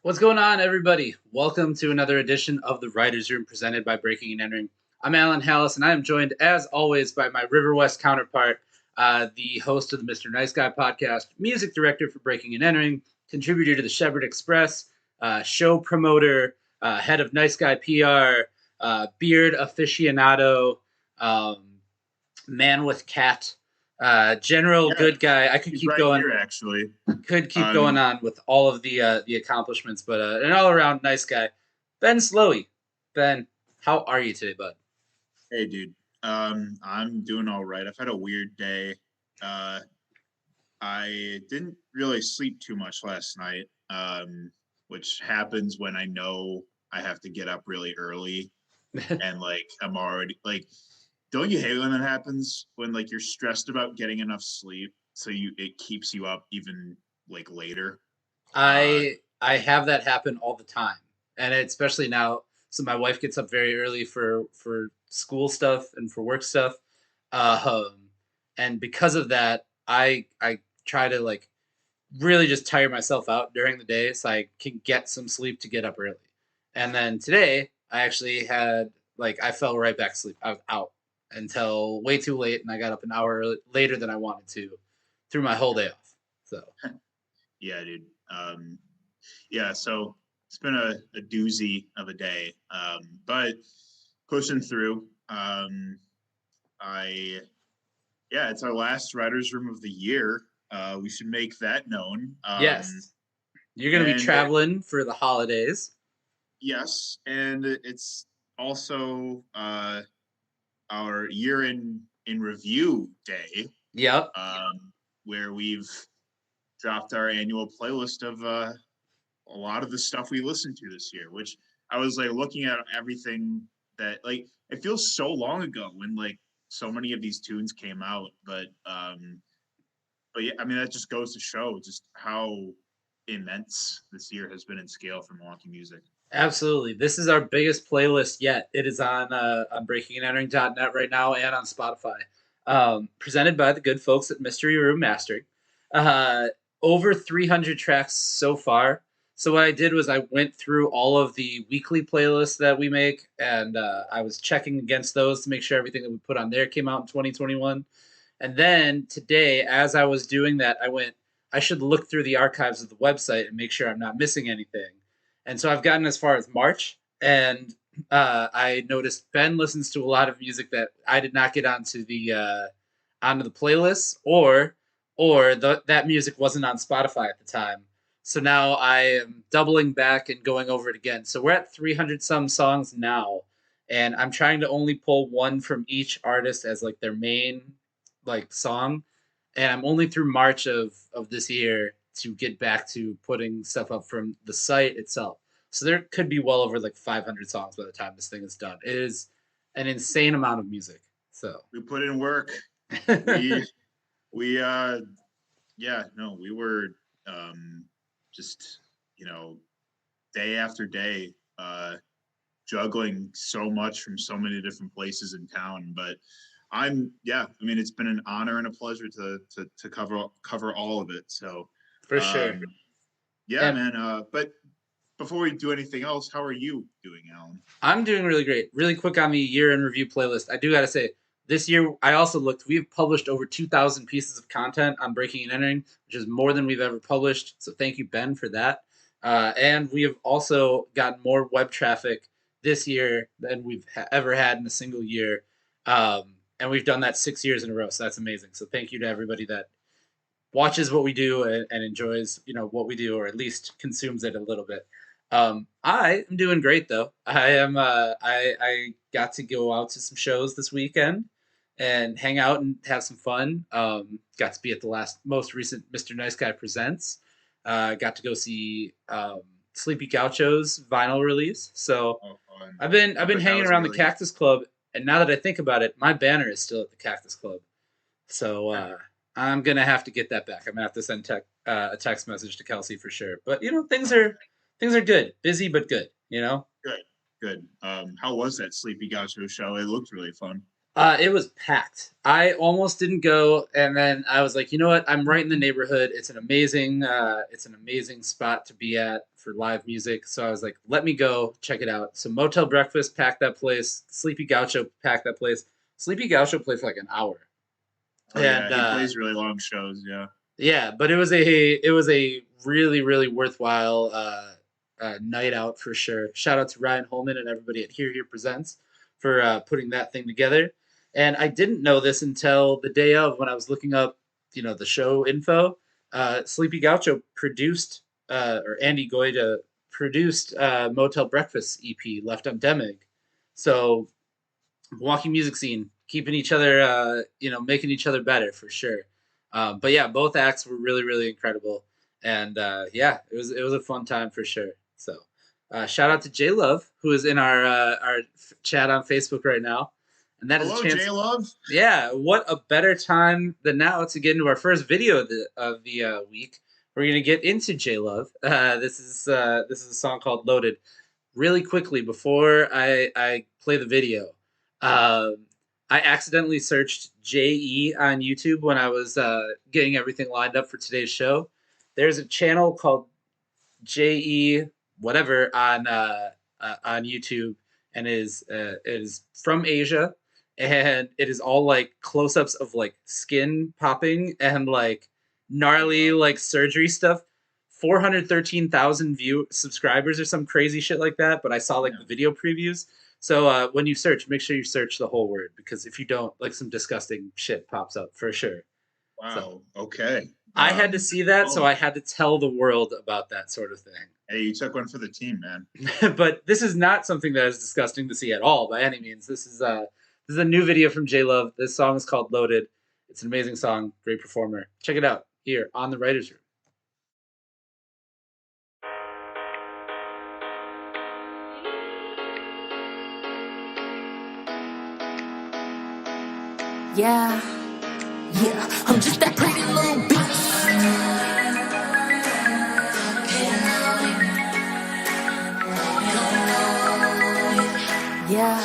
What's going on, everybody? Welcome to another edition of the Writers Room presented by Breaking and Entering. I'm Alan Hallis, and I am joined, as always, by my River West counterpart, the host of the Mr. Nice Guy podcast, music director for Breaking and Entering, contributor to the Shepherd Express, show promoter, head of Nice Guy PR, beard aficionado, um, man with cat, general Yeah, good guy. I could he's keep right going. here actually. Could keep going Um, on with all of the accomplishments, but an all around nice guy, Ben Slowey. Ben, how are you today, bud? hey, dude. I'm doing all right. I've had a weird day. Uh, I didn't really sleep too much last night, which happens when I know I have to get up really early and like I'm already like, don't you hate when that happens when like you're stressed about getting enough sleep, so it keeps you up even like later. Uh, I have that happen all the time, and especially now. So my wife gets up very early for school stuff and for work stuff, um, and because of that, I try to like really just tire myself out during the day so I can get some sleep to get up early. And then today, I actually had I fell right back asleep. I was out until way too late, and I got up an hour later than I wanted to, through my whole day off. So yeah, dude. Yeah, so it's been a doozy of a day, but pushing through. I Yeah, it's our last writers' room of the year. We should make that known. yes, you're gonna be And traveling for the holidays. yes, and it's also our year in review day, Yep. where we've dropped our annual playlist of a lot of the stuff we listened to this year, which I was like looking at everything that like it feels so long ago when like so many of these tunes came out, but yeah, I mean that just goes to show just how immense this year has been in scale for Milwaukee music. Absolutely. This is our biggest playlist yet. It is on breakingandentering.net right now and on Spotify. Presented by the good folks at Mystery Room Mastering. Uh, Over 300 tracks so far. So what I did was I went through all of the weekly playlists that we make, and I was checking against those to make sure everything that we put on there came out in 2021. And then today, as I was doing that, I went, I should look through the archives of the website and make sure I'm not missing anything. And so I've gotten as far as March, and I noticed Ben listens to a lot of music that I did not get onto the playlist, or that music wasn't on Spotify at the time. So now I am doubling back and going over it again. So we're at 300 some songs now, and I'm trying to only pull one from each artist as like their main song, and I'm only through March of this year to get back to putting stuff up from the site itself. So there could be well over like 500 songs by the time this thing is done. It is an insane amount of music. So We put in work. We we yeah, no, we were um just, you know, day after day juggling so much from so many different places in town, but yeah, I mean it's been an honor and a pleasure to cover all of it. So for sure. um yeah, And man, but before we do anything else, how are you doing, Alan? I'm doing really great. Really quick on the year in review playlist. I do got to say, this year I also looked. We've published over 2,000 pieces of content on Breaking and Entering, which is more than we've ever published. So thank you, Ben, for that. And we have also gotten more web traffic this year than we've ever had in a single year. And we've done that 6 years in a row. So that's amazing. So thank you to everybody that watches what we do and enjoys what we do, or at least consumes it a little bit. I am doing great though. I got to go out to some shows this weekend and hang out and have some fun. Got to be at the most recent Mr. Nice Guy Presents. Got to go see Sleepy Gaucho's vinyl release. So Oh, fun. I've I been bet that hanging was around the really Cactus Club, and now that I think about it, my banner is still at the Cactus Club. So I'm gonna have to get that back. I'm gonna have to send a text message to Kelsey for sure. But things are good. Busy but good. good. Good. How was that Sleepy Gaucho show? It looked really fun. It was packed. I almost didn't go, and then I was like, you know what? I'm right in the neighborhood. It's an amazing spot to be at for live music. So I was like, let me go check it out. So Motel Breakfast packed that place. Sleepy Gaucho packed that place. Sleepy Gaucho played for like an hour. Oh, And yeah, he plays really long shows. Yeah. yeah, but it was a really really worthwhile night out for sure. Shout out to Ryan Holman and everybody at Here Presents for putting that thing together. And I didn't know this until the day of when I was looking up, the show info. Sleepy Gaucho produced, or Andy Goida produced Motel Breakfast EP Left on Demig. So Milwaukee music scene, keeping each other, making each other better for sure. But yeah, both acts were really, really incredible, and yeah, it was a fun time for sure. So shout out to J Love, who is in our chat on Facebook right now, and that Hello, is a chance. J Love. Yeah, what a better time than now to get into our first video of the week. We're gonna get into J Love. This is a song called "Loaded." Really quickly before I play the video. I accidentally searched JE on YouTube when I was getting everything lined up for today's show. There's a channel called JE whatever on YouTube, and it is from Asia, and it is all like close-ups of like skin popping and like gnarly like surgery stuff. 413,000 subscribers or some crazy shit like that. But I saw like the video previews. So when you search, make sure you search the whole word, because if you don't, like some disgusting shit pops up for sure. Wow. So, okay. I had to see that, so I had to tell the world about that sort of thing. Hey, you took one for the team, man. But this is not something that is disgusting to see at all by any means. This is a new video from J Love. This song is called "Loaded." It's an amazing song, great performer. Check it out here on the Writers Room. Yeah, I'm just that pretty little bitch. Yeah,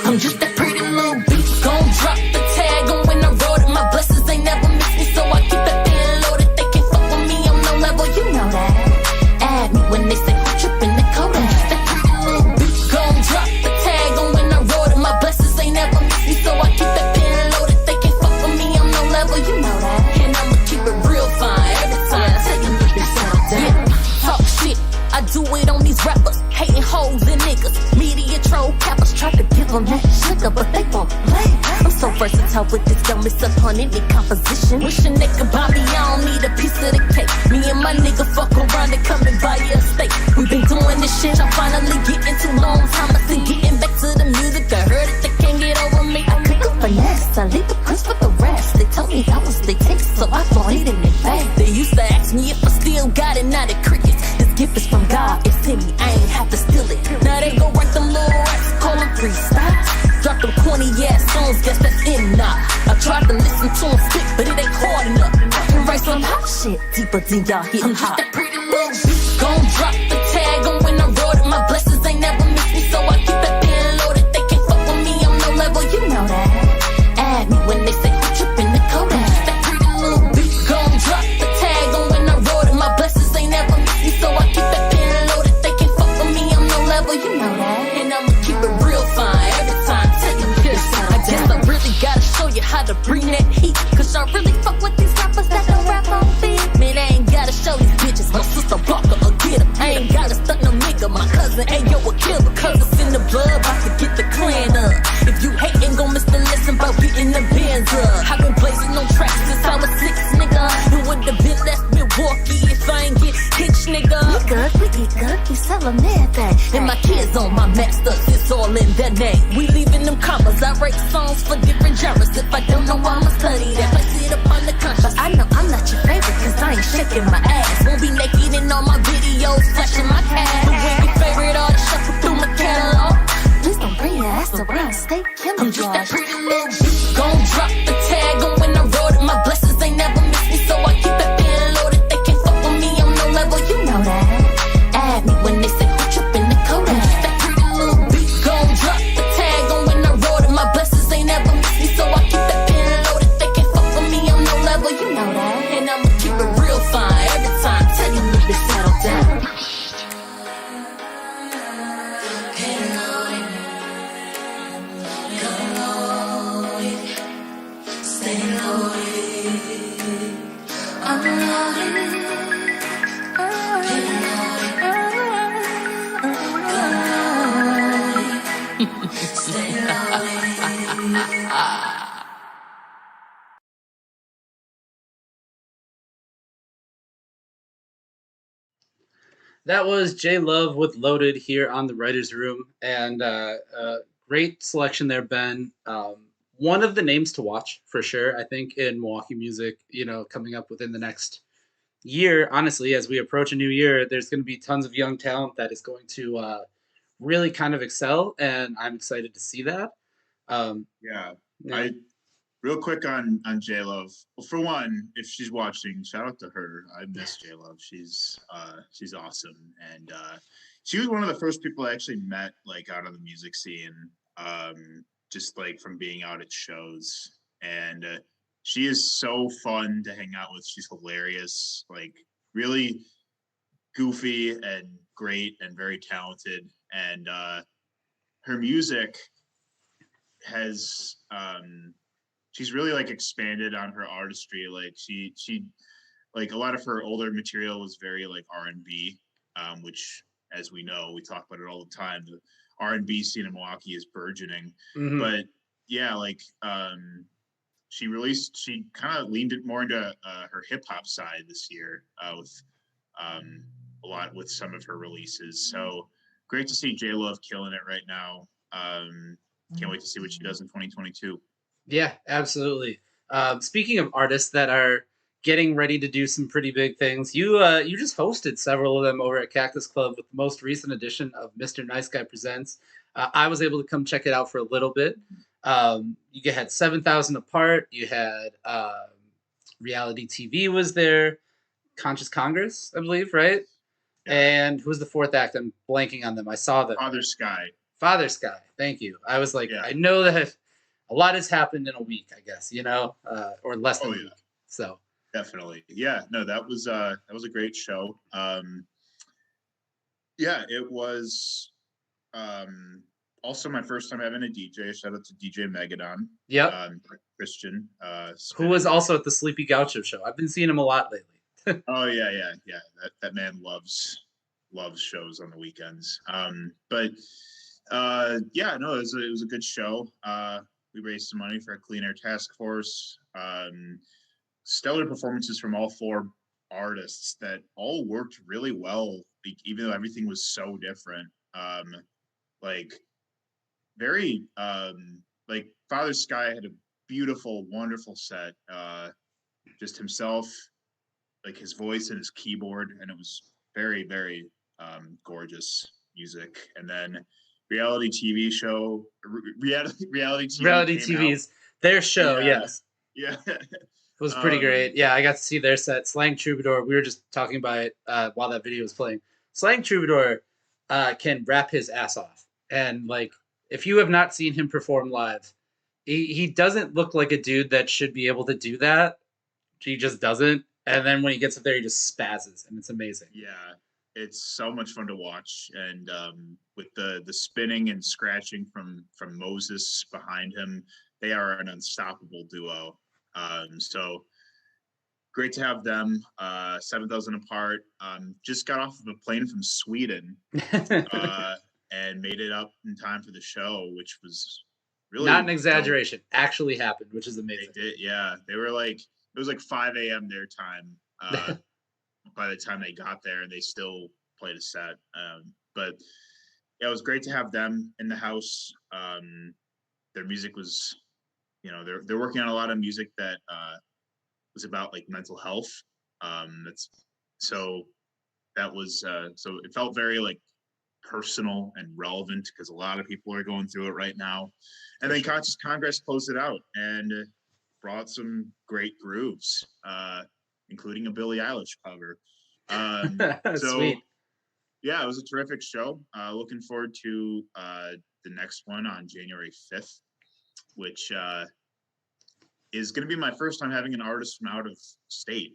I'm just that pretty little bitch. Gon' drop the tag on when I wrote it. My blessings ain't never miss me, so I keep that thing loaded. They can't fuck with me, I'm no level, you know that. Add me when they say who trippin' the code. I'm just that pretty little bitch. Gon' drop the tag on when I wrote it. My blessings ain't never miss me, so I keep that thing loaded. They can't fuck with me, I'm no level, you know that. And I'ma keep it real fine every time. Taking the bitch down. Talk shit, I do it on these rappers. Hating hoes and niggas. Media troll cappers try to give them that sugar, but they won't play. I'm so versatile with this gum, it's up on any composition. Wish a nigga buy me, I don't need a piece of the cake. Me and my nigga fuck around and come and buy you a steak. We been doing this shit, I'm finally getting too long time. I see getting back to the music, I heard it, they can't get over me. I cook up finesse, I leave the crisp for the rest. They told me that was they taste, so I bought it in advance. They used to ask me if I still got it, now they crickets. This gift is from God, it's in me, I ain't have to steal it. Now they go write them little raps, call them freestyles. Drop them corny ass songs, guess that's in now. I tried to listen to them spit, but it ain't hard enough. I can write some hot shit deeper than y'all hip hop. I'm just that pretty little bitch. Gon' drop the tag on when I wrote it. My blessings ain't never miss me, so I keep that pen loaded. They can't fuck with me, I'm no level, you know that. Add me when they say who trippin' the code. I'm just that pretty little bitch. Gon' drop the tag on when I wrote it. My blessings ain't never miss me, so I keep that pen loaded. They can't fuck with me, I'm no level, you know that. And I'ma keep it real fine every time. Taking this, I guess I really gotta show you how to bring that heat. Cause I really fuck with these rappers that don't rap on beat. Man, I ain't gotta show these bitches my sister Barker or get 'em. I ain't gotta stunt no nigga, my cousin ain't yo a killer. Cause it's in the blood, about to get the clan up. If you hatin', gon' miss the lesson about getting the bands up. I've been blazing on tracks since I was 6, nigga. It would have been less Milwaukee if I ain't get hitched, nigga. We good, we get good, we sell a mad thing. And my kids on my masters, it's all in their name. We leaving them commas, I write songs for different genres. If I don't know, I'ma study that. Place it up on the conscious. I know I'm not your favorite, cause I ain't shaking my ass. Won't be naked in all my videos, flashing my cash. But when your favorite artist shuffle through my catalog, please don't bring your ass around, stay killing. I'm just that pretty little bitch. Gon' drop the tag on when I wrote it. My blessings ain't never miss me, so I keep that pen loaded. They can't fuck with me, I'm no level, you know that. Add me when they say who trippin' the code. I'm just that pretty little bitch. Gon' drop the tag on when I wrote it. My Stay lonely. That was J Love with Loaded here on the Writers Room, and great selection there, Ben. One of the names to watch for sure, I think, in Milwaukee music. Coming up within the next year, honestly, as we approach a new year, there's going to be tons of young talent that is going to really kind of excel, and I'm excited to see that. Um, Yeah, yeah. I real quick on J Love. Well, for one, if she's watching, shout out to her. I miss J Love. She's awesome, and she was one of the first people I actually met like out on the music scene, just like from being out at shows. And she is so fun to hang out with. She's hilarious, like really goofy and great and very talented. And her music has she's really like expanded on her artistry. Like she like a lot of her older material was very like R&B, which as we know, we talk about it all the time. The R&B scene in Milwaukee is burgeoning. Mhm. But yeah, like she kind of leaned it more into her hip hop side this year with a lot with some of her releases. So great to see J Love killing it right now. Can't wait to see what she does in 2022. Yeah, absolutely. Speaking of artists that are getting ready to do some pretty big things, you just hosted several of them over at Cactus Club with the most recent edition of Mr. Nice Guy Presents. I was able to come check it out for a little bit. You had 7,000 Apart. You had Reality TV was there. Conscious Congress, I believe, right? Yeah. And who's the fourth act? I'm blanking on them. I saw them. Father Sky. Father Sky. Thank you. I was like, Yeah. I know that a lot has happened in a week, I guess, or less than a week. So definitely. Yeah, no, that was a great show. Yeah, it was also my first time having a DJ. Shout out to DJ Megadon. Yep. Christian. Who was also at the Sleepy Gaucho show. I've been seeing him a lot lately. Oh yeah. That man loves shows on the weekends. But yeah, no, it was a good show. We raised some money for a Clean Air Task Force. Stellar performances from all four artists that all worked really well, even though everything was so different. Like very like Father Sky had a beautiful, wonderful set. Just himself, like his voice and his keyboard, and it was very, very gorgeous music. And then reality TV show, reality TV's their show, yes. Yeah. It was pretty great. Yeah, I got to see their set. Slang Troubadour, we were just talking about it while that video was playing. Slang Troubadour can rap his ass off. And, like, if you have not seen him perform live, he doesn't look like a dude that should be able to do that. He just doesn't. And then when he gets up there, he just spazzes, and it's amazing. Yeah, it's so much fun to watch. And with the spinning and scratching from Moses behind him, they are an unstoppable duo. So great to have them. 7,000 Apart. Just got off of a plane from Sweden and made it up in time for the show, which was really not an exaggeration. Dope. Actually happened, which is amazing. They did, yeah. They were like, it was like 5 a.m. their time by the time they got there, and they still played a set. But yeah, it was great to have them in the house. Their music was, they're working on a lot of music that was about like mental health. So it felt very like personal and relevant because a lot of people are going through it right now. And then Conscious Congress closed it out and brought some great grooves, including a Billie Eilish cover. So Sweet. Yeah, it was a terrific show. Looking forward to the next one on January 5th, which is going to be my first time having an artist from out of state.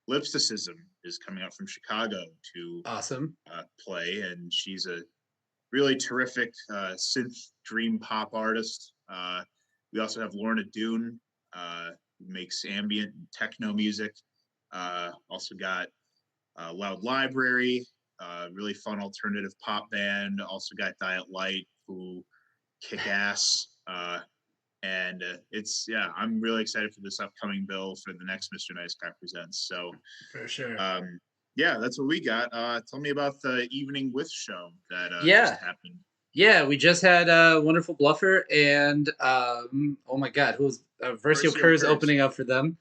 Lipsticism is coming out from Chicago to awesome play, and she's a really terrific synth dream pop artist. We also have Lorna Doone, who makes ambient and techno music. Also got Loud Library, really fun alternative pop band. Also got Diet Light, who kick ass. And I'm really excited for this upcoming bill for the next Mr. Nice Guy Presents. So For sure. that's what we got. Tell me about the Evening with show that Yeah. just happened. Yeah, we just had Wonderful Bluffer and oh my God, who was Versio Curse opening up for them.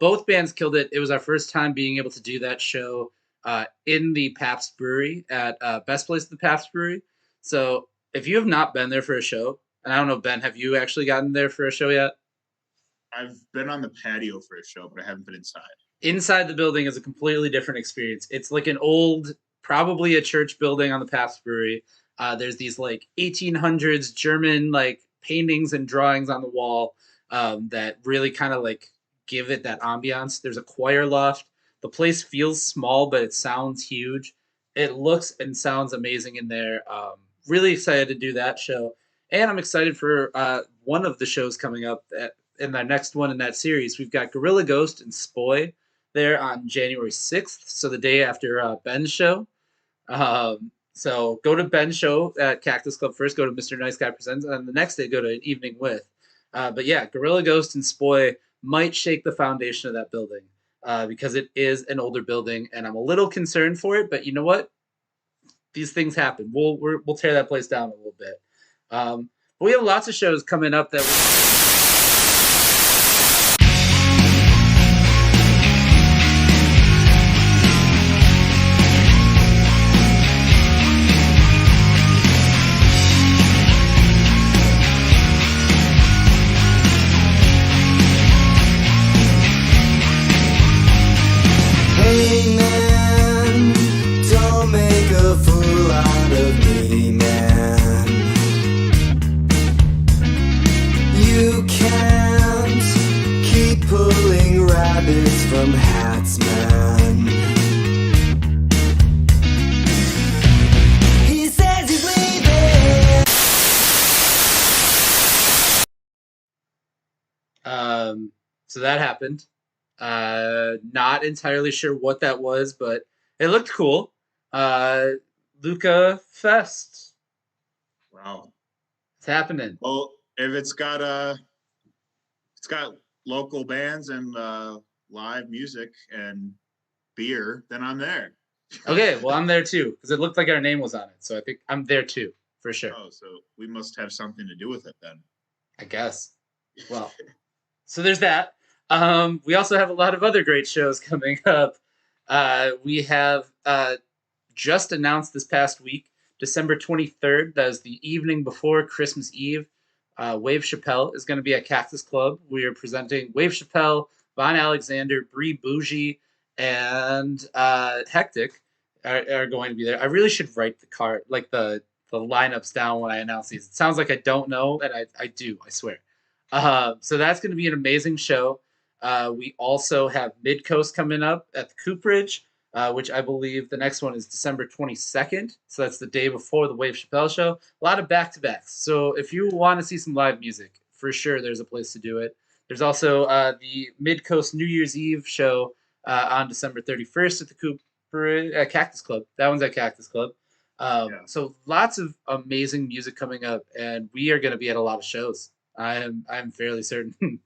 Both bands killed it. It was our first time being able to do that show in the Pabst Brewery at Best Place at the Pabst Brewery. So if you have not been there for a show, and I don't know, Ben, have you actually gotten there for a show yet? I've been on the patio for a show, but I haven't been inside. Inside the building is a completely different experience. It's like an old, probably a church building on the Pabst Brewery. There's these like 1800s German like paintings and drawings on the wall that really kind of like give it that ambiance. There's a choir loft. The place feels small, but it sounds huge. It looks and sounds amazing in there. Really excited to do that show. And I'm excited for one of the shows coming up in the next one in that series. We've got Gorilla Ghost and Spoy there on January 6th, so the day after Ben's show. So go to Ben's show at Cactus Club first, go to Mr. Nice Guy Presents, and then the next day go to An Evening With. But yeah, Gorilla Ghost and Spoy might shake the foundation of that building because it is an older building, and I'm a little concerned for it, but you know what? These things happen. We'll tear that place down a little bit. But we have lots of shows coming up that Hey man, don't make a fool out of me, man. You can't keep pulling rabbits from hats, man. He says he's leaving. So that happened. Not entirely sure what that was, but it looked cool. Luca Fest. Wow. It's happening. Well, if it's got local bands and live music and beer, then I'm there. Okay, well, I'm there too, because it looked like our name was on it. So I think I'm there too, for sure. Oh, so we must have something to do with it then. I guess. Well, so there's that. We also have a lot of other great shows coming up. We have just announced this past week, December 23rd. That is the evening before Christmas Eve. Wave Chappelle is going to be at Cactus Club. We are presenting Wave Chappelle, Von Alexander, Bree Bougie, and Hectic are going to be there. I really should write the card, like the lineups down when I announce these. It sounds like I don't know, and I do, I swear. So that's going to be an amazing show. We also have Midcoast coming up at the Cooperage, which I believe the next one is December 22nd. So that's the day before the Wave Chappelle show. A lot of back-to-backs. So if you want to see some live music, for sure there's a place to do it. There's also the Midcoast New Year's Eve show on December 31st at the Cooperage, Cactus Club. That one's at Cactus Club. So lots of amazing music coming up, and we are going to be at a lot of shows. I'm fairly certain.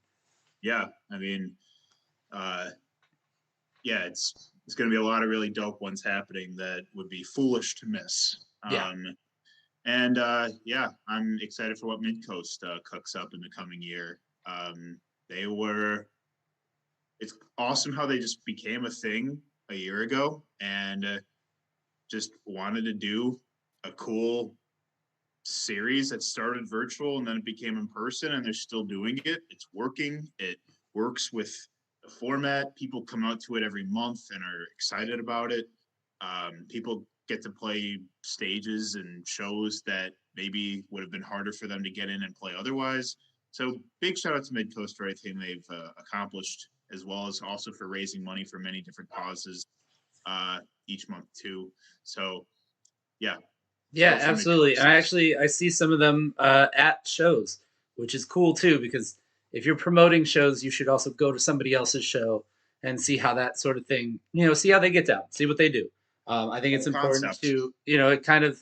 Yeah, I mean, it's going to be a lot of really dope ones happening that would be foolish to miss. I'm excited for what Midcoast cooks up in the coming year. It's awesome how they just became a thing a year ago and just wanted to do a cool series that started virtual and then it became in person, and they're still doing it. It's working. It works with the format. People come out to it every month and are excited about it. People get to play stages and shows that maybe would have been harder for them to get in and play otherwise. So big shout out to Midcoast for everything they've accomplished, as well as also for raising money for many different causes each month too. So yeah, absolutely. And I see some of them at shows, which is cool too, because if you're promoting shows, you should also go to somebody else's show and see how that sort of thing, see how they get down, see what they do. I think it's Cool important concept. to, it kind of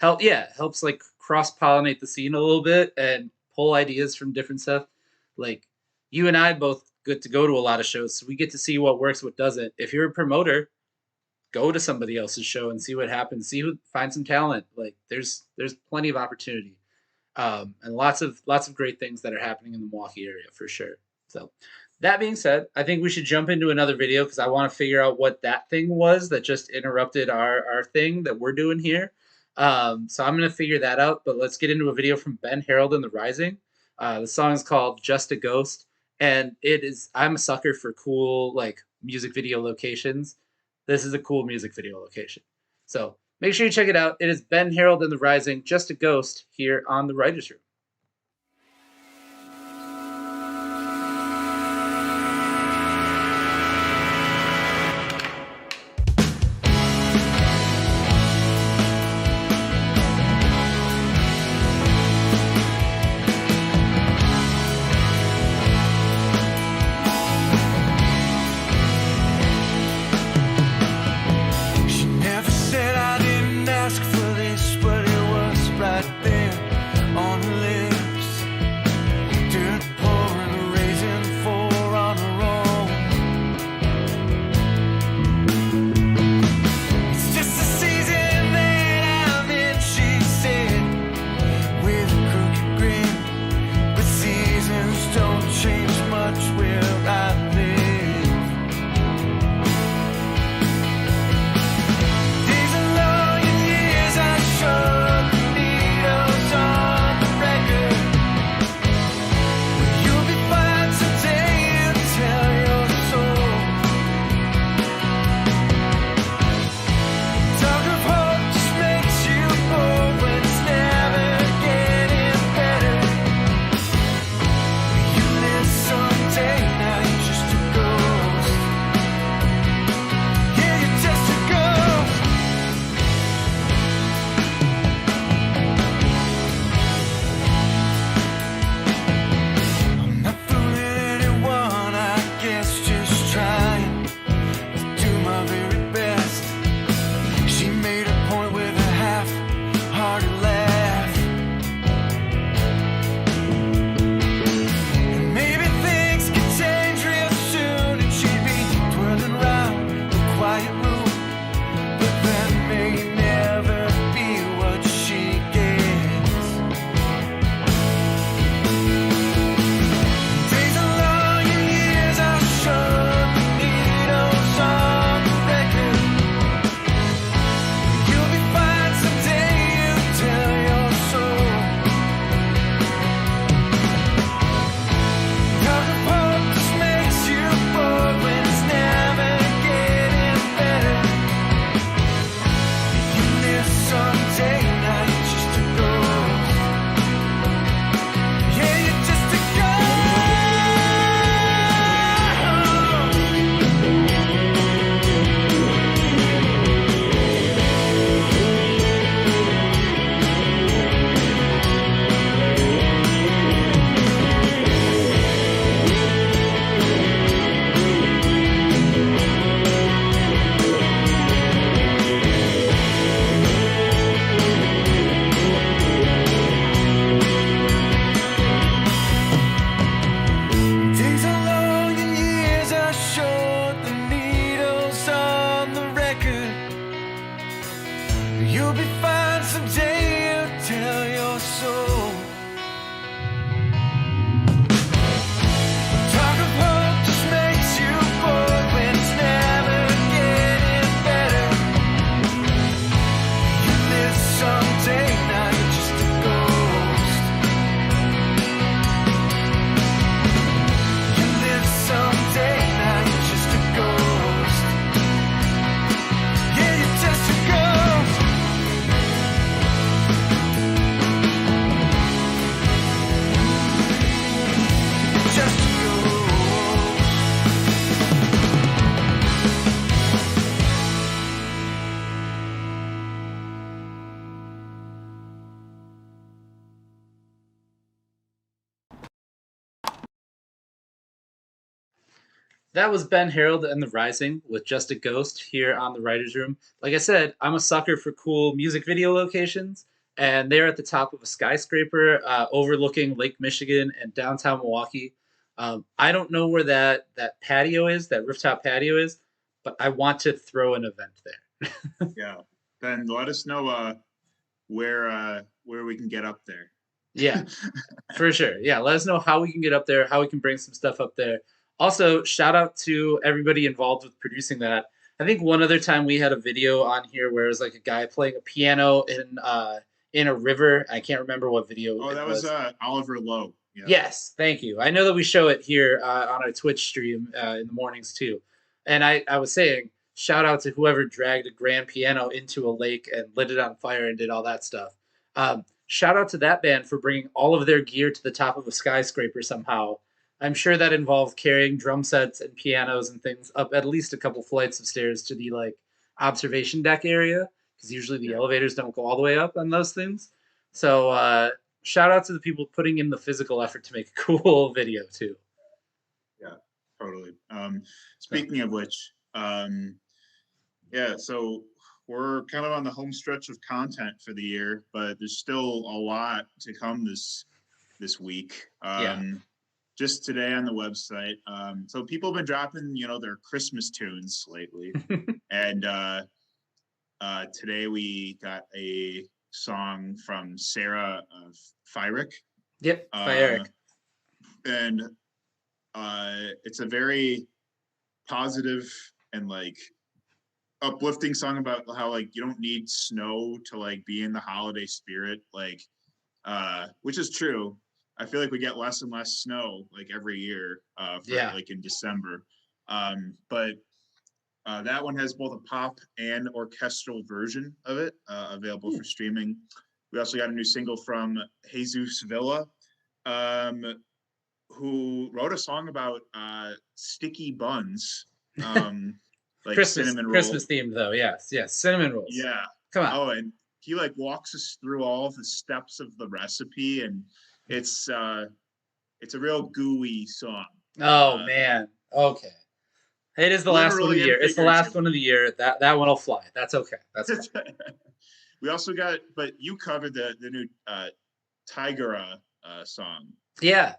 helps like cross pollinate the scene a little bit and pull ideas from different stuff. Like you and I both get to go to a lot of shows, so we get to see what works, what doesn't. If you're a promoter, go to somebody else's show and see what happens. Find some talent. Like there's plenty of opportunity, and lots of great things that are happening in the Milwaukee area for sure. So that being said, I think we should jump into another video because I want to figure out what that thing was that just interrupted our thing that we're doing here. So I'm gonna figure that out. But let's get into a video from Ben Harold and the Rising. The song is called "Just a Ghost," and I'm a sucker for cool like music video locations. This is a cool music video location. So make sure you check it out. It is Ben Harold and the Rising, "Just a Ghost," here on the Writers Room. She never said I didn't ask for this, but it was right there on the That was Ben Harold and the Rising with Just a Ghost here on the Writers Room. Like I said, I'm a sucker for cool music video locations, and they're at the top of a skyscraper overlooking Lake Michigan and downtown Milwaukee. I don't know where that patio is, that rooftop patio is, but I want to throw an event there. Yeah. Then let us know where we can get up there. Yeah, for sure. Yeah, let us know how we can get up there, how we can bring some stuff up there. Also, shout out to everybody involved with producing that. I think one other time we had a video on here where it was like a guy playing a piano in a river. I can't remember what video Oh, it that was was. Oliver Lowe. Yeah. Yes, thank you. I know that we show it here on our Twitch stream in the mornings too. And I was saying, shout out to whoever dragged a grand piano into a lake and lit it on fire and did all that stuff. Shout out to that band for bringing all of their gear to the top of a skyscraper somehow. I'm sure that involved carrying drum sets and pianos and things up at least a couple flights of stairs to the like observation deck area because usually the Yeah. elevators don't go all the way up on those things. So shout out to the people putting in the physical effort to make a cool video too. Yeah, totally. Speaking of which, yeah, so we're kind of on the home stretch of content for the year, but there's still a lot to come this week. Yeah. Just today on the website. So people have been dropping, their Christmas tunes lately. And today we got a song from Sarah Fyrick. Yep, Eric. And it's a very positive and like uplifting song about how like you don't need snow to like be in the holiday spirit, like which is true. I feel like we get less and less snow like every year like in December. But that one has both a pop and orchestral version of it available for streaming. We also got a new single from Jesus Villa, who wrote a song about sticky buns, like cinnamon rolls. Christmas themed though. Yes, cinnamon rolls. Yeah. Come on. Oh, and he like walks us through all the steps of the recipe, and it's a real gooey song. Oh man. Okay. It is the last one of the year. It's the last one of the year. That one will fly. That's okay. That's fine. We also got, but you covered the new Tigera song. Yeah.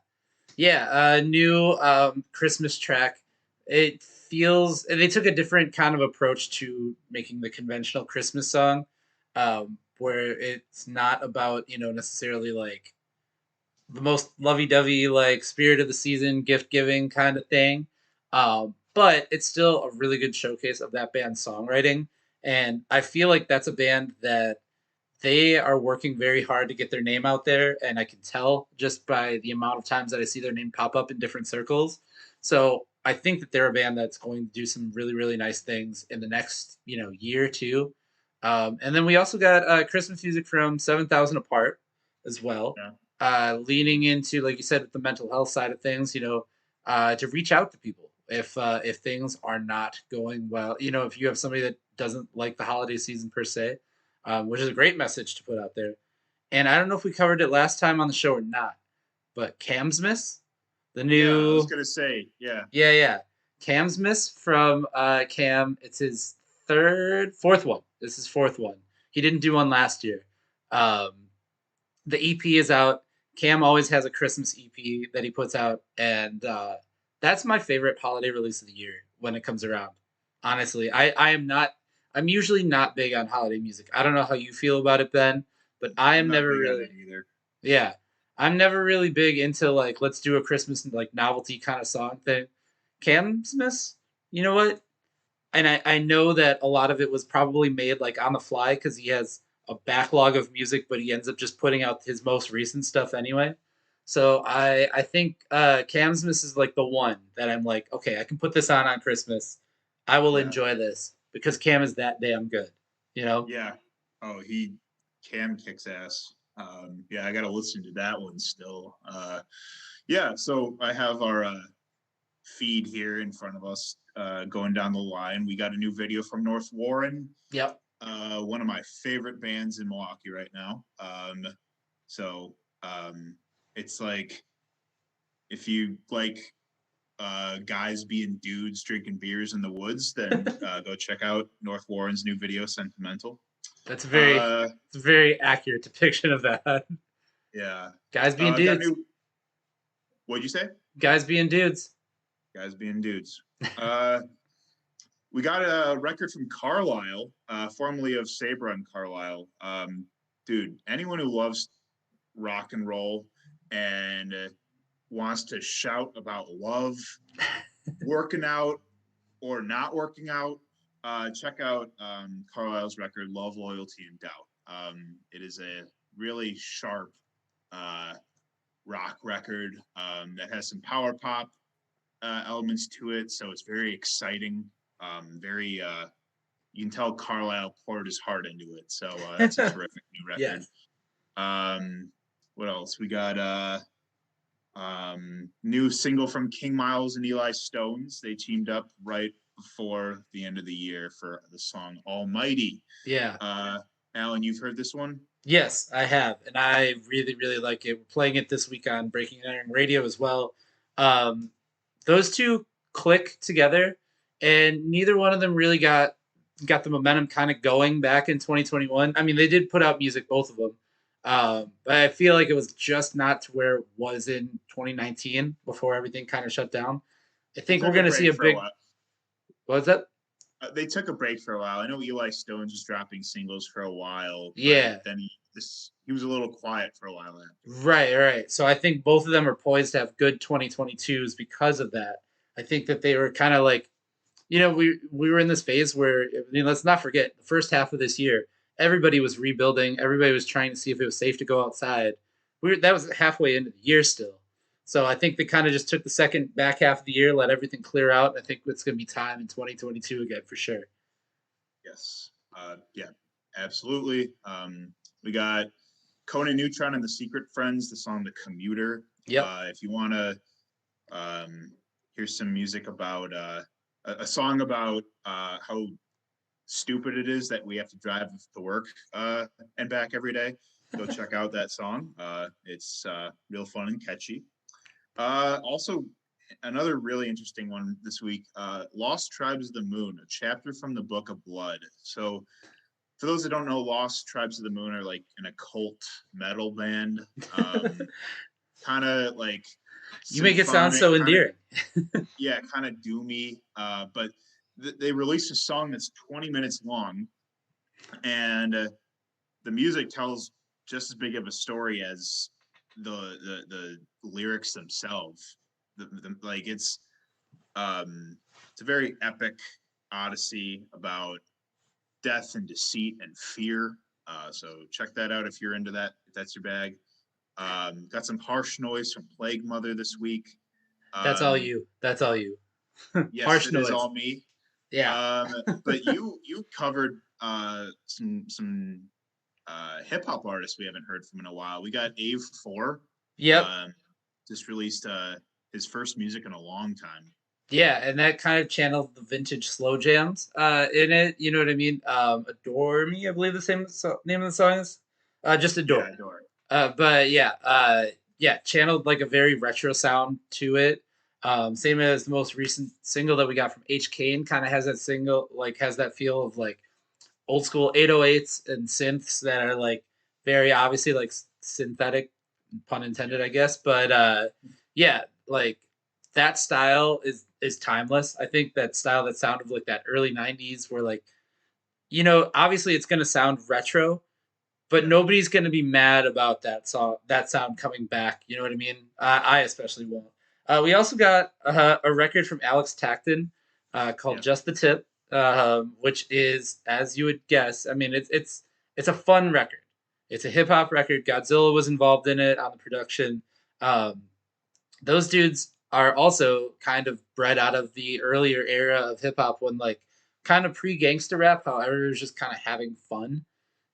New Christmas track. It feels they took a different kind of approach to making the conventional Christmas song, where it's not about necessarily like the most lovey-dovey like spirit of the season gift giving kind of thing, but it's still a really good showcase of that band's songwriting, and I feel like that's a band that they are working very hard to get their name out there, and I can tell just by the amount of times that I see their name pop up in different circles. So I think that they're a band that's going to do some really, really nice things in the next, year or two. And then we also got Christmas music from 7,000 Apart as well, leaning into, like you said, with the mental health side of things, to reach out to people if things are not going well. If you have somebody that doesn't like the holiday season per se, which is a great message to put out there. And I don't know if we covered it last time on the show or not, but Camsmith, the new. Yeah, I was gonna say, yeah. Yeah. Camsmith from Cam. It's his fourth one. This is fourth one. He didn't do one last year. The EP is out. Cam always has a Christmas EP that he puts out, and that's my favorite holiday release of the year when it comes around. Honestly, I'm usually not big on holiday music. I don't know how you feel about it, Ben, but I am never really either. Yeah. I'm never really big into like let's do a Christmas like novelty kind of song thing. Cam Smith, you know what? And I know that a lot of it was probably made like on the fly because he has a backlog of music, but he ends up just putting out his most recent stuff anyway. So I think Cam Smith is like the one that I'm like, okay, I can put this on Christmas. I will enjoy this because Cam is that damn good, Yeah. Oh, Cam kicks ass. Yeah, I got to listen to that one still. Yeah, so I have our feed here in front of us going down the line. We got a new video from North Warren. Yep. One of my favorite bands in Milwaukee right now. It's like if you like guys being dudes drinking beers in the woods, then go check out North Warren's new video, Sentimental. That's Uh, it's a very accurate depiction of that. yeah. Guys being Got dudes. What'd you say? Guys being dudes. Guys being dudes. We got a record from Carlisle, formerly of Sabra and Carlisle. Dude, anyone who loves rock and roll and wants to shout about love, working out or not working out, check out Carlisle's record, Love, Loyalty, and Doubt. It is a really sharp rock record that has some power pop elements to it, so it's very exciting. Very you can tell Carlisle poured his heart into it, so that's a terrific new record. Yes. What else? We got new single from King Miles and Eli Stones. They teamed up right before the end of the year for the song Almighty. Yeah. Alan, you've heard this one? Yes, I have, and I really, really like it. We're playing it this week on Breaking and Entering Radio as well. Those two click together, and neither one of them really got the momentum kind of going back in 2021. I mean, they did put out music, both of them, but I feel like it was just not to where it was in 2019 before everything kind of shut down. I think we're going to see a big. What's that? They took a break for a while. I know Eli Stones was dropping singles for a while. Yeah. Then he was a little quiet for a while then. Right. So I think both of them are poised to have good 2022s because of that. I think that they were kind of like, we were in this phase where, let's not forget, the first half of this year, everybody was rebuilding. Everybody was trying to see if it was safe to go outside. That was halfway into the year still. So I think they kind of just took the second back half of the year, let everything clear out. I think it's going to be time in 2022 again for sure. Yes. Yeah, absolutely. We got Conan Neutron and the Secret Friends, the song The Commuter. Yep. If you want to hear some music about a song about how stupid it is that we have to drive to work and back every day, go check out that song. It's real fun and catchy. Also, another really interesting one this week, Lost Tribes of the Moon, a chapter from the Book of Blood. So for those that don't know, Lost Tribes of the Moon are like an occult metal band. Kind of like... You make it sound so endearing. Yeah, kind of doomy. But they released a song that's 20 minutes long, and the music tells just as big of a story as the lyrics themselves. It's a very epic odyssey about death and deceit and fear. So check that out if you're into that, if that's your bag. Got some Harsh Noise from Plague Mother this week. That's all you. Yes, Harsh it Noise. is all me. Yeah. But you covered some hip hop artists we haven't heard from in a while. We got Ave 4. Yep. Just released his first music in a long time. Yeah, and that kind of channeled the vintage slow jams in it. You know what I mean? Adore Me, I believe the name of the song is. Just Adore. Yeah, Adore. But yeah, channeled like a very retro sound to it. Same as the most recent single that we got from H. Kane, kind of has that feel of like old school 808s and synths that are like very obviously like synthetic, pun intended, I guess. But yeah, like that style is timeless. I think that style, that sound of like that early 90s where like, obviously it's going to sound retro, but nobody's going to be mad about that sound coming back. You know what I mean? I especially won't. We also got a record from Alex Tacton called Just the Tip, which is, as you would guess, I mean, it's a fun record. It's a hip hop record. Godzilla was involved in it on the production. Those dudes are also kind of bred out of the earlier era of hip hop when like kind of pre-gangster rap, how everyone was just kind of having fun.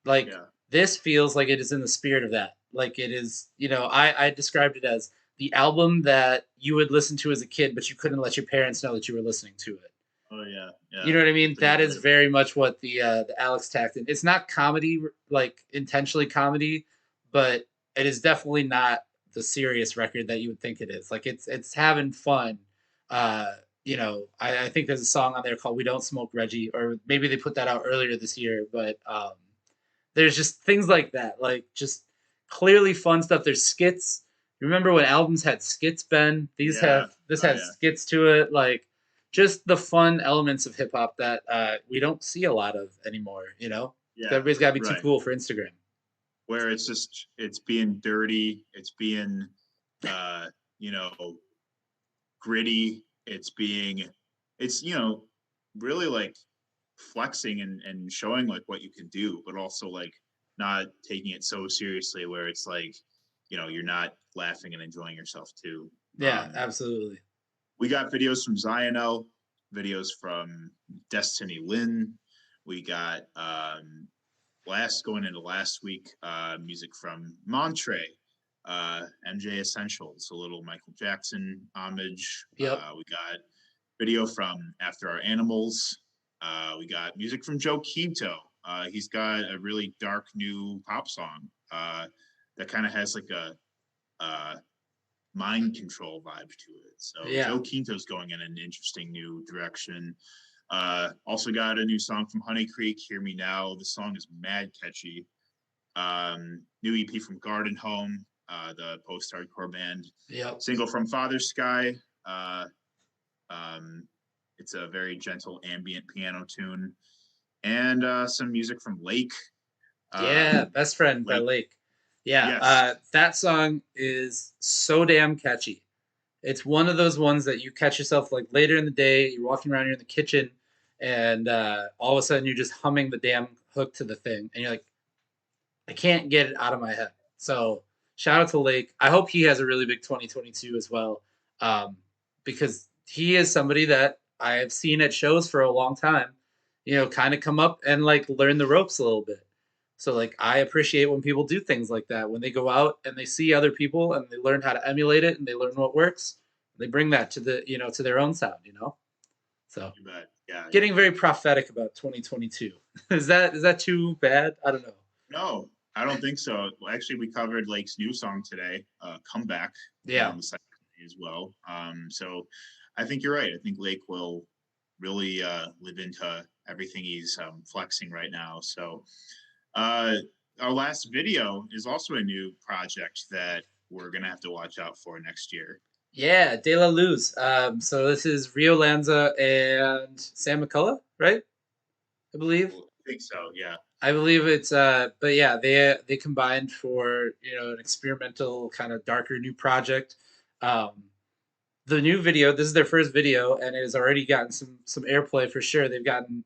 Like this feels like it is in the spirit of that. Like it is, I described it as the album that you would listen to as a kid, but you couldn't let your parents know that you were listening to it. Oh yeah. You know what I mean? That is very much what the Alex Tacton. It's not comedy, like intentionally comedy, but it is definitely not the serious record that you would think it is. Like it's having fun, I think there's a song on there called "We Don't Smoke Reggie," or maybe they put that out earlier this year. But there's just things like that, like just clearly fun stuff. There's skits. Remember when albums had skits, Ben? These Yeah. have this Oh, has yeah. skits to it, like just the fun elements of hip hop that we don't see a lot of anymore. Yeah. Everybody's got to be too Right. cool for Instagram. Where it's being dirty, it's being gritty, it's really like flexing and showing like what you can do, but also like not taking it so seriously where it's like you're not laughing and enjoying yourself too. Yeah, absolutely. We got videos from Zionel, videos from Destiny Lynn. We got going into last week, music from Montre, MJ Essentials, a little Michael Jackson homage. Yep. We got video from After Our Animals. We got music from Joe Quinto. He's got a really dark new pop song that kind of has like a mind control vibe to it. So Yeah. Joe Quinto's going in an interesting new direction. Also got a new song from Honey Creek, Hear Me Now. The song is mad catchy. New EP from Garden Home, the post-hardcore band. Yep. Single from Father Sky. It's a very gentle ambient piano tune. And some music from Lake. Yeah, Best Friend by Lake. Yeah, Yes. that song is so damn catchy. It's one of those ones that you catch yourself like later in the day, you're walking around, you're in the kitchen, and all of a sudden you're just humming the damn hook to the thing, and you're like, I can't get it out of my head. So shout out to Lake. I hope he has a really big 2022 as well, because he is somebody that I have seen at shows for a long time, kind of come up and like learn the ropes a little bit. So like I appreciate when people do things like that, when they go out and they see other people and they learn how to emulate it and they learn what works, they bring that to to their own sound, So You bet. Yeah. getting very prophetic about 2022. Is that too bad? I don't know. No, I don't think so. Well, actually, we covered Lake's new song today, "Comeback." Yeah. On the site as well. So I think you're right. I think Lake will really live into everything he's flexing right now. So our last video is also a new project that we're gonna have to watch out for next year. Yeah, De La Luz. So this is Rio Lanza and Sam McCullough, right? I believe. I think so. Yeah. I believe it's but yeah, they combined for an experimental kind of darker new project. The new video, this is their first video, and it has already gotten some airplay for sure. They've gotten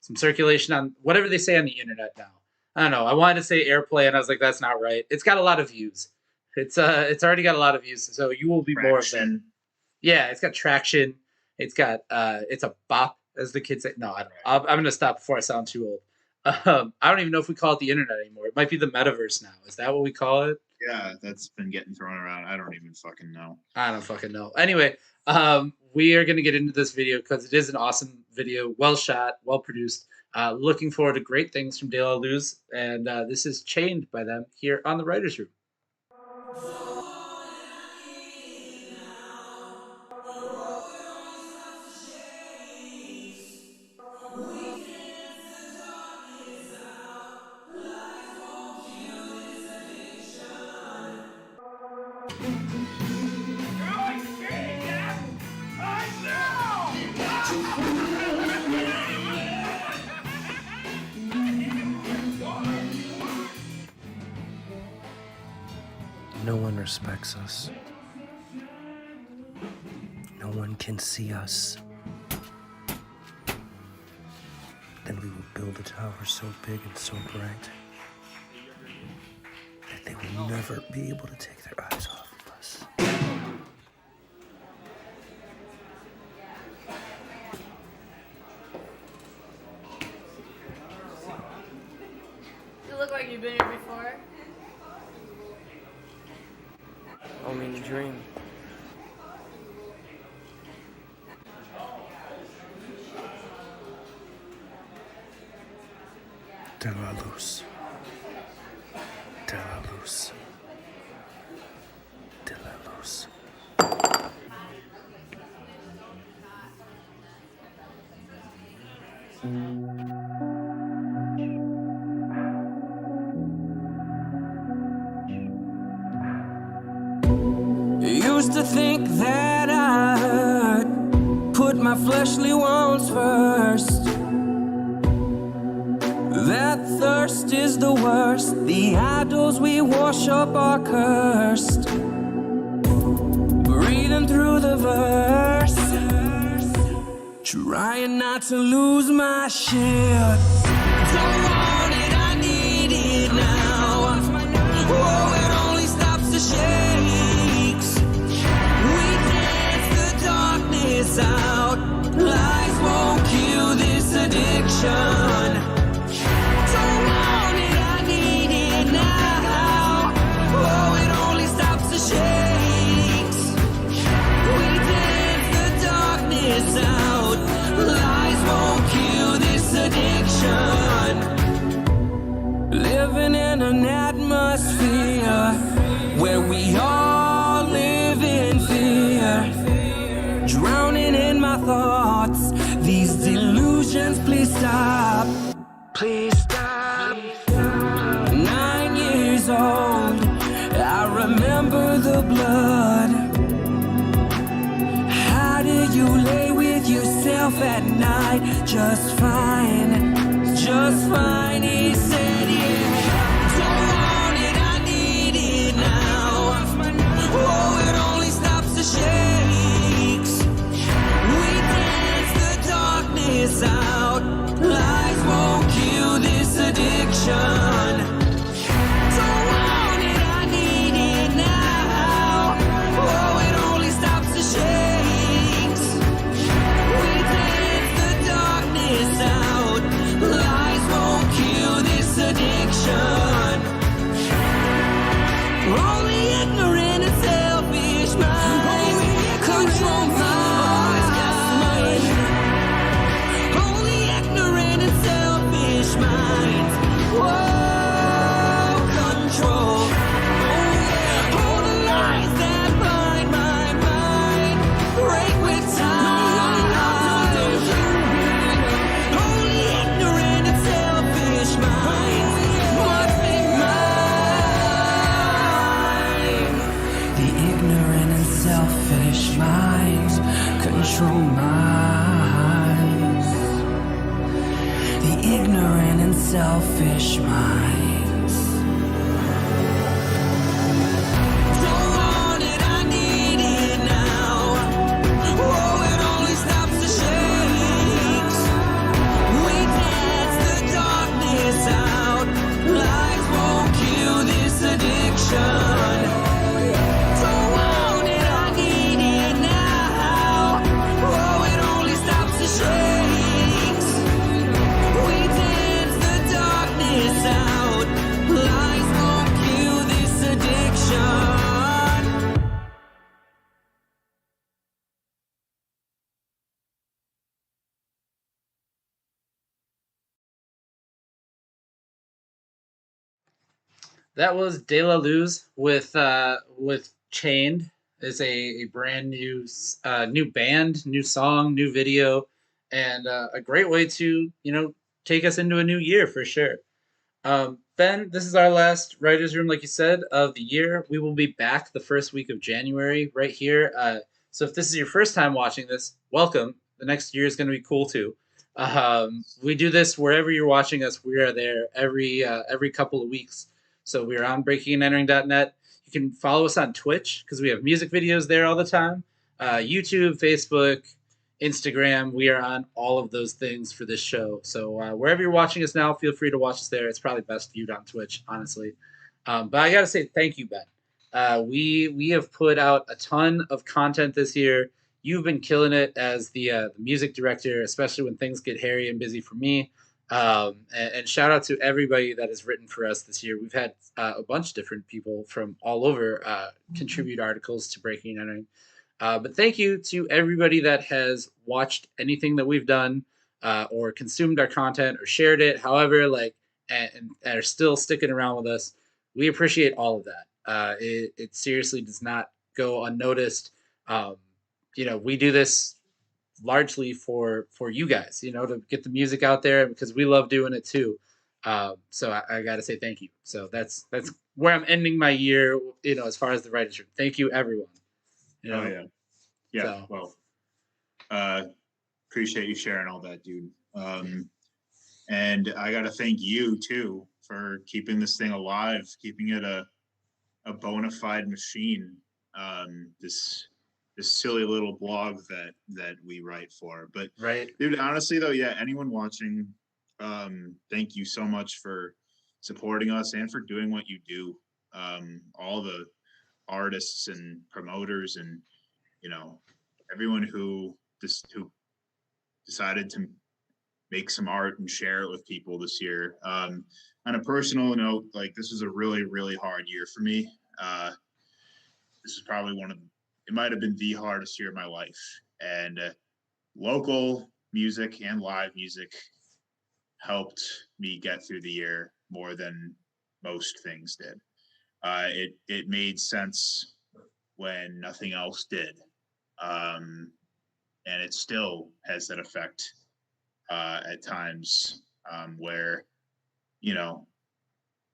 some circulation on whatever they say on the internet now. I don't know. I wanted to say airplay, and I was like, that's not right. It's got a lot of views. It's already got a lot of views, so you will be more of them. Traction. Yeah, it's got traction. It's got it's a bop, as the kids say. No, I don't know. I'm gonna stop before I sound too old. I don't even know if we call it the internet anymore. It might be the metaverse now. Is that what we call it? Yeah, that's been getting thrown around. I don't even fucking know. I don't fucking know. Anyway, we are gonna get into this video because it is an awesome video, well shot, well produced. Looking forward to great things from De La Luz, and this is Chained by them here on the Writers Room. No one respects us. No one can see us. Then we will build a tower so big and so bright that they will never be able to take their eyes off of us. You look like you've been here before. Only in a dream. De La Luz. De La Luz. De La Luz. used to think that I'd put my fleshly wants first. That thirst is the worst. The idols we worship are cursed. Breathing through the verse, trying not to lose my shit. Don't want it, I need it now. Oh, it only stops the shakes. We dance the darkness out. Lies won't kill this addiction. Don't want it, I need it now. Oh, it only stops the shakes. We dance the darkness out. Lies won't kill this addiction. Living in an atmosphere where we all live in fear. Drowning in my thoughts. These delusions, please stop. Please stop. 9 years old, I remember the blood. How do you lay with yourself at night? Just fine, just fine, he said, yeah. Don't want it, I need it now. Oh, it only stops the shakes. We dance the darkness out. Lies won't kill this addiction. Don't want it, I need it now. Oh, it only stops the shakes. We dance the darkness out. Lies won't kill this addiction. Only ignorant and selfish minds control mine. Only ignorant and selfish minds. Whoa, control. All the lies that bind my mind break with time. Only ignorant and selfish minds must be mine. The ignorant and selfish minds control minds. The ignorant and selfish minds. Don't want it, I need it now. Oh, it only stops the shakes. We dance the darkness out. Lies won't kill this addiction. Don't want it, I need it now. Oh, it only stops the shakes. We dance the darkness out. Lies won't kill this addiction. That was De La Luz with Chained. Is a brand new new band, new song, new video, and a great way to take us into a new year for sure. Ben, this is our last writers' room, like you said, of the year. We will be back the first week of January, right here. So if this is your first time watching this, welcome. The next year is going to be cool too. We do this wherever you're watching us. We are there every couple of weeks. So we're on breakingandentering.net. You can follow us on Twitch because we have music videos there all the time. YouTube, Facebook, Instagram. We are on all of those things for this show. So wherever you're watching us now, feel free to watch us there. It's probably best viewed on Twitch, honestly. But I got to say thank you, Ben. We have put out a ton of content this year. You've been killing it as the music director, especially when things get hairy and busy for me. And shout out to everybody that has written for us this year. We've had a bunch of different people from all over contribute articles to Breaking and Entering. But thank you to everybody that has watched anything that we've done or consumed our content or shared it, however, and are still sticking around with us. We appreciate all of that. It seriously does not go unnoticed. We do this largely for you guys, to get the music out there because we love doing it too. So I got to say thank you. So that's where I'm ending my year, as far as the writers room. Thank you, everyone. You know? Oh yeah. Yeah. So- Well, appreciate you sharing all that, dude. And I got to thank you too for keeping this thing alive, keeping it a bona fide machine. This silly little blog that we write for. But Right. dude, honestly though, yeah, anyone watching, thank you so much for supporting us and for doing what you do. All the artists and promoters and everyone who decided to make some art and share it with people this year. On a personal note, like this was a really, really hard year for me. This is probably it might have been the hardest year of my life. And local music and live music helped me get through the year more than most things did. It made sense when nothing else did. And it still has that effect at times where,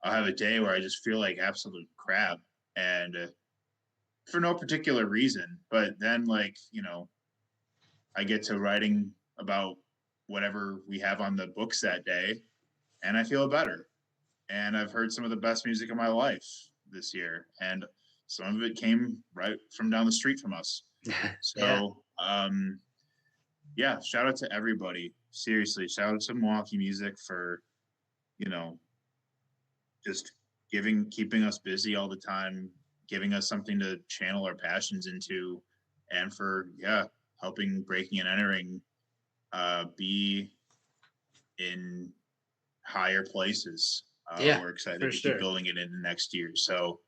I'll have a day where I just feel like absolute crap and for no particular reason. But then I get to writing about whatever we have on the books that day and I feel better. And I've heard some of the best music of my life this year. And some of it came right from down the street from us. So, shout out to everybody. Seriously, shout out to Milwaukee Music for, just keeping us busy all the time, giving us something to channel our passions into, and for, helping Breaking and Entering be in higher places. We're excited to keep building it in the next year. So,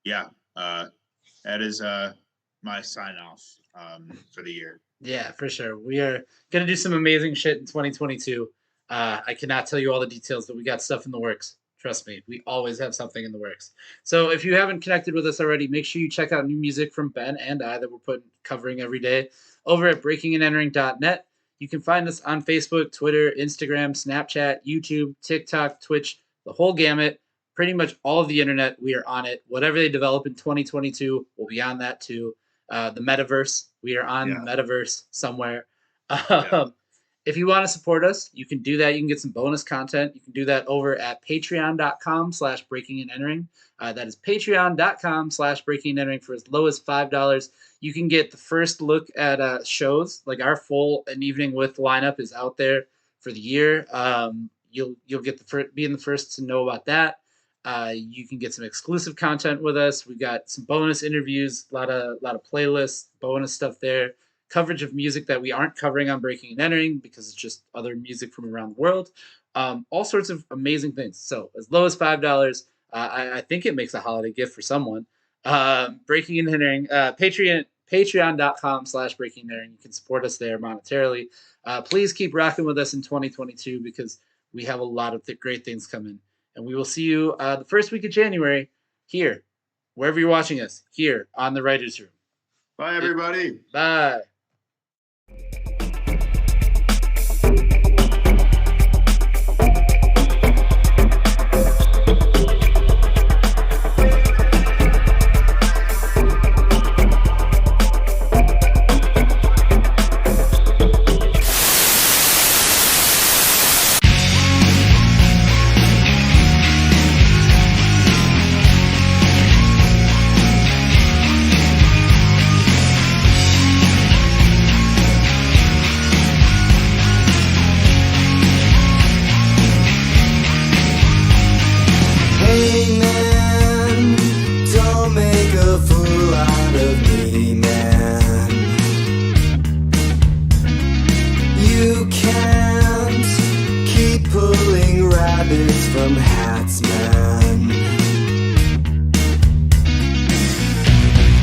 that is my sign off for the year. Yeah, for sure. We are going to do some amazing shit in 2022. I cannot tell you all the details, but we got stuff in the works. Trust me, we always have something in the works. So if you haven't connected with us already, make sure you check out new music from Ben and I that we're covering every day over at breakingandentering.net. You can find us on Facebook, Twitter, Instagram, Snapchat, YouTube, TikTok, Twitch, the whole gamut. Pretty much all of the internet, we are on it. Whatever they develop in 2022, we'll be on that too. The metaverse, we are on the metaverse somewhere. If you want to support us, you can do that. You can get some bonus content. You can do that over at patreon.com/breakingandentering. That is patreon.com/breakingandentering for as low as $5. You can get the first look at shows. Like our full An Evening With lineup is out there for the year. You'll get being the first to know about that. You can get some exclusive content with us. We've got some bonus interviews, a lot of playlists, bonus stuff there. Coverage of music that we aren't covering on Breaking and Entering because it's just other music from around the world. All sorts of amazing things. So as low as $5, I think it makes a holiday gift for someone. Breaking and Entering, patreon.com/Breaking and Entering. You can support us there monetarily. Please keep rocking with us in 2022 because we have a lot of great things coming. And we will see you the first week of January here, wherever you're watching us, here on the Writers' Room. Bye, everybody. Bye. Hey man, don't make a fool out of me, man. You can't keep pulling rabbits from hats, man.